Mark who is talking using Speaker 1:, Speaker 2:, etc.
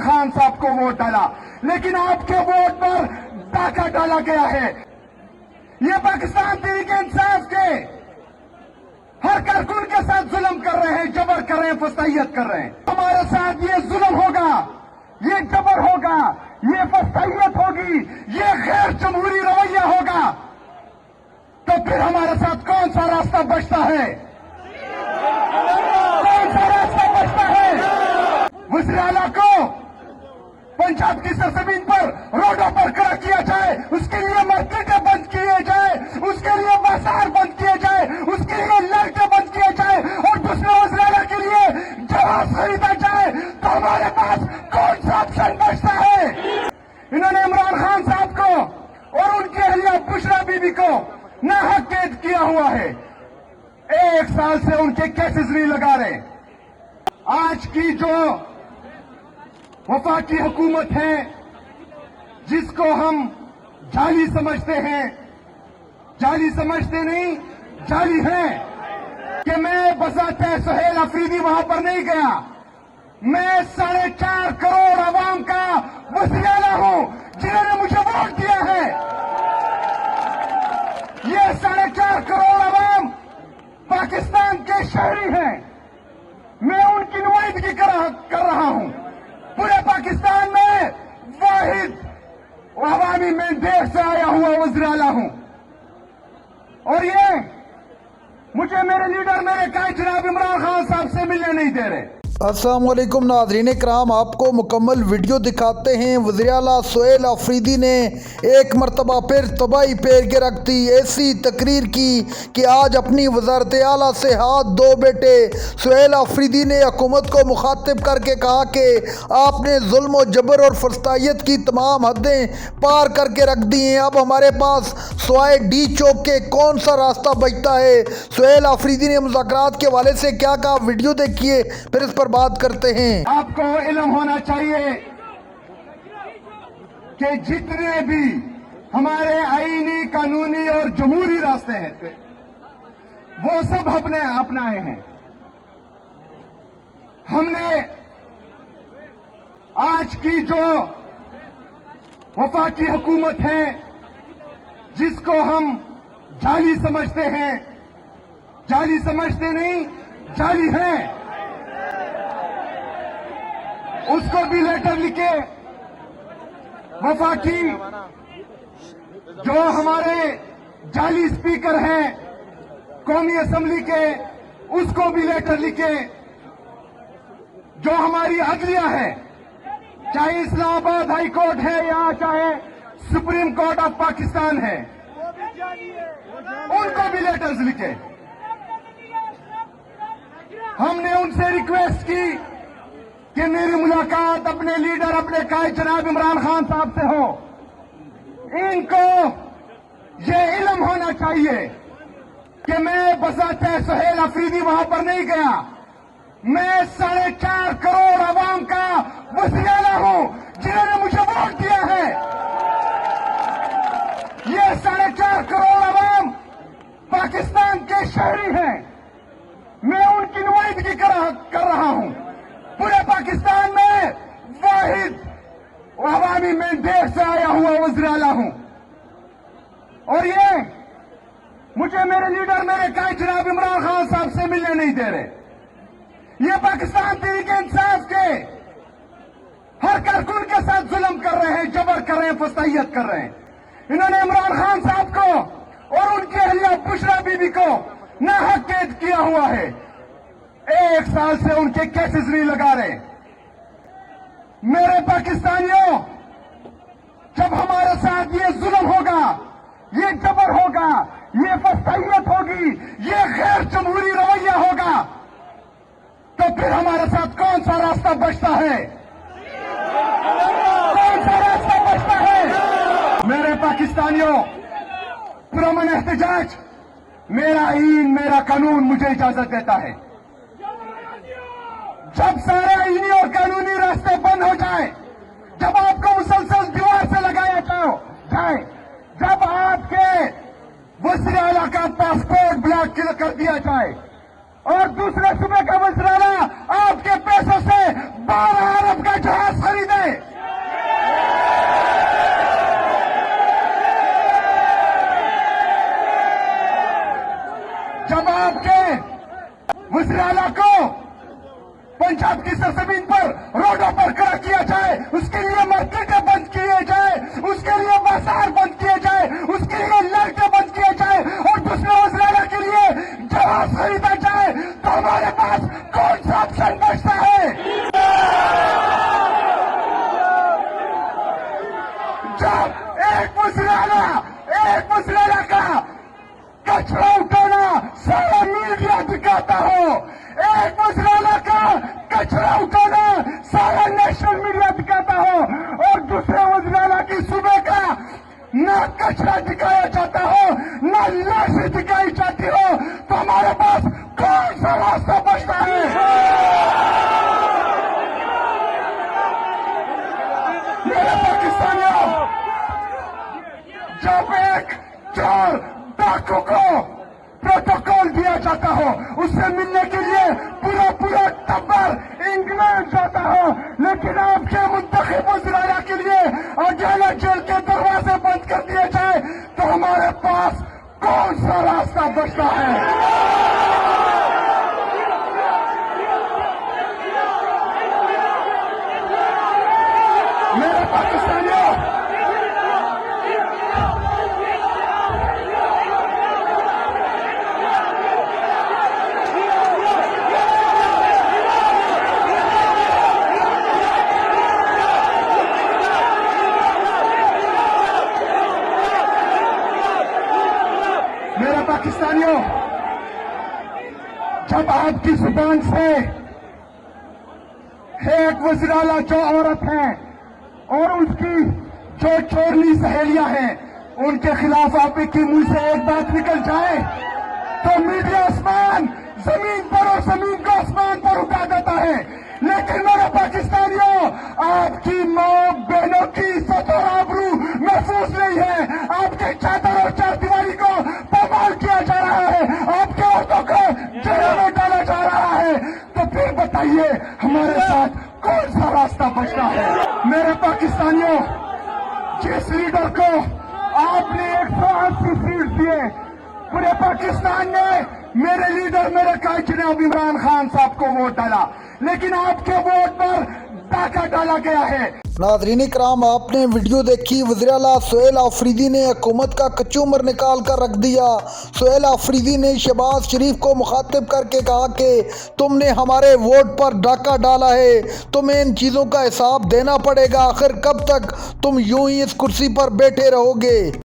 Speaker 1: خان صاحب کو ووٹ डाला, लेकिन आपके वोट पर डाका डाला गया है. ये पाकिस्तान तहरीक इंसाफ के हर कारकुन के साथ जुल्म कर रहे हैं, जबर कर रहे हैं, फसाइयत कर रहे हैं. हमारे साथ ये जुल्म होगा, ये जबर होगा, ये फसाइयत होगी, ये गैर जमहूरी रवैया होगा, तो फिर हमारे साथ कौन सा रास्ता बचता है? कौन सा रास्ता बचता है? वज़ीर आला को पंजाब की सरजमीन पर रोडों पर खड़ा किया जाए, उसके लिए मार्केटें बंद किए जाए, उसके लिए बाजार बंद किए जाए, उसके लिए लाइटें बंद किए जाए और दूसरे वज़ीर आला के लिए जहाज खरीदा जाए, तो हमारे पास कौन सा ऑप्शन बचता है? इन्होंने इमरान खान साहब को और उनकी अहलिया बुशरा बीबी को नाहक कैद किया हुआ है. 1 साल से उनके केसेस नहीं लगा रहे. आज की जो वफाकी हुकूमत है, जिसको हम जाली समझते हैं, जाली समझते नहीं, जाली है कि मैं बजाते सुहेल अफरीदी वहां पर नहीं गया. मैं 4.5 करोड़ आवाम का वज़ीर आला हूं, जिन्होंने मुझे वोट दिया है. ये 4.5 करोड़ आवाम पाकिस्तान के शहरी हैं. मैं उनकी नुमाइंदगी कर रहा हूं. पूरे पाकिस्तान में वाहिद अवामी मैंडेट से आया हुआ वज़ीर आला हूं. और ये मुझे मेरे लीडर, मेरे कायद जनाब इमरान खान साहब से मिलने नहीं दे रहे.
Speaker 2: अस्सलाम वालेकुम नाज़रीन कराम, आपको मुकम्मल वीडियो दिखाते हैं. वज़ीर आला सुहेल अफरीदी ने एक मरतबा फिर तबाही पेर के रख दी. ऐसी तकरीर की कि आज अपनी वज़ारत आला से हाथ धो बैठे. सुहेल अफरीदी ने हुकूमत को मुखातिब करके कहा कि आपने जुल्म और जबर और फस्तायत की तमाम हदें पार करके रख दी हैं. अब हमारे पास सवाए डी चौक के कौन सा रास्ता बचता है? सुहेल अफरीदी ने मुज़ाकरात के हवाले से क्या कहा, वीडियो देखिए, फिर इस पर बात करते हैं.
Speaker 1: आपको इल्म होना चाहिए कि जितने भी हमारे आईनी, कानूनी और जमहूरी रास्ते हैं, वो सब हमने अपनाए हैं. हमने आज की जो वफाकी हुकूमत है, जिसको हम जाली समझते हैं, जाली समझते नहीं, जाली है, उसको भी लेटर लिखे. वफाकी जो हमारे जाली स्पीकर हैं कौमी असम्बली के, उसको भी लेटर लिखे. जो हमारी अदलिया है, चाहे इस्लामाबाद हाई कोर्ट है या चाहे सुप्रीम कोर्ट ऑफ पाकिस्तान है, उनको भी लेटर्स लिखे. हमने उनसे रिक्वेस्ट की कि मेरी मुलाकात अपने लीडर, अपने कायद जनाब इमरान खान साहब से हो. इनको ये इल्म होना चाहिए कि मैं बजाते सुहेल अफरीदी वहां पर नहीं गया. मैं 4.5 करोड़ आवाम का वज़ीर आला हूं, जिन्होंने मुझे वोट दिया है. ये 4.5 करोड़ आवाम पाकिस्तान के शहरी हैं. मैं उनकी नुमाइंदगी कर रहा हूं. पूरे पाकिस्तान में वाहिद अवामी मैंडेट से आया हुआ वज़ीर आला हूं. और ये मुझे मेरे लीडर, मेरे कायद जनाब इमरान खान साहब से मिलने नहीं दे रहे. ये पाकिस्तान तहरीक इंसाफ के हर कारकुन के साथ जुल्म कर रहे हैं, जबर कर रहे हैं, फसाइयत कर रहे हैं. इन्होंने इमरान खान साहब को और उनकी अहलिया बुशरा बीबी को नाहक कैद किया हुआ है. 1 साल से उनके केसेस नहीं लगा रहे. मेरे पाकिस्तानियों, जब हमारे साथ ये जुल्म होगा, ये जबर होगा, ये फसाइयत होगी, ये गैर जमहूरी रवैया होगा, तो फिर हमारे साथ कौन सा रास्ता बचता है? कौन सा रास्ता बचता है? मेरे पाकिस्तानियों, पुरअमन एहतजाज मेरा आईन, मेरा कानून मुझे इजाजत देता है. जब सारे आईनी और कानूनी रास्ते बंद हो जाए, जब आपको मुसलसल दीवार से लगाया जाए, जब आपके वज़ीर आला का पासपोर्ट ब्लॉक कर दिया जाए और दूसरे सूबे का वज़ीर आला आपके पैसों से 12 अरब का जहाज खरीदे, वज़ीर आला को पंजाब की सरजमीन पर रोडों पर खड़ा किया जाए, उसके लिए मार्केटें बंद किए जाए, उसके लिए बाजार बंद किए जाए, उसके लिए लाइटें बंद किए जाए और दूसरे वज़ीर आला के लिए जहाज खरीदा जाए, तो हमारे पास कौन सा ऑप्शन बचता है? जब एक वज़ीर आला का कचरा उठाना सारा मीडिया दिखाता हो, एक वज़ीर आला का कचरा उठाना सारा नेशनल मीडिया दिखाता हो और दूसरे वज़ीर आला की सुबह का ना कचरा दिखाया जाता हो ना लाशें दिखाई जाती हो, तो हमारे पास कौन सा रास्ता बचता है? मेरे पाकिस्तानियों, जब एक चोर डाकू को प्रोटोकॉल दिया जाता हो, उससे मिलने के लिए पूरा टब्बर इंग्लैंड जाता हो, लेकिन आपके मुंतखब वज़ीर आला के लिए अकेला जेल के दरवाजे बंद कर दिए जाए, तो हमारे पास कौन सा रास्ता बचता है? मेरे पाकिस्तानियों, पाकिस्तानियों, जब आपकी जुबान से एक वज़ीर आला जो औरत है और उसकी जो चोरनी सहेलियां हैं, उनके खिलाफ आपके मुंह से एक बात निकल जाए तो मीडिया आसमान जमीन पर और जमीन को आसमान पर उठा देता है। लेकिन मेरे पाकिस्तानियों, आपकी माँ बहनों की इज्जत और आबरू महफूज नहीं है, आपके चादर और चारदीवारी को पामाल किया जा रहा है, आपके औरतों को जेल में डाला जा रहा है, तो फिर बताइए हमारे साथ कौन सा रास्ता बचता है? मेरे पाकिस्तानियों, जिस लीडर को आपने 180 सीट दिए, पूरे पाकिस्तान ने मेरे लीडर मेरे कायद जनाब इमरान खान साहब को वोट डाला, लेकिन आपके वोट पर डाका डाला गया है।
Speaker 2: नाज़रीन इकराम, आपने वीडियो देखी। वज़ीर आला सोहेल आफरीदी ने हुकूमत का कचूमर निकाल कर रख दिया। सोहेल आफरीदी ने शहबाज शरीफ को मुखातिब करके कहा कि तुमने हमारे वोट पर डाका डाला है, तुम्हें इन चीज़ों का हिसाब देना पड़ेगा। आखिर कब तक तुम यूं ही इस कुर्सी पर बैठे रहोगे?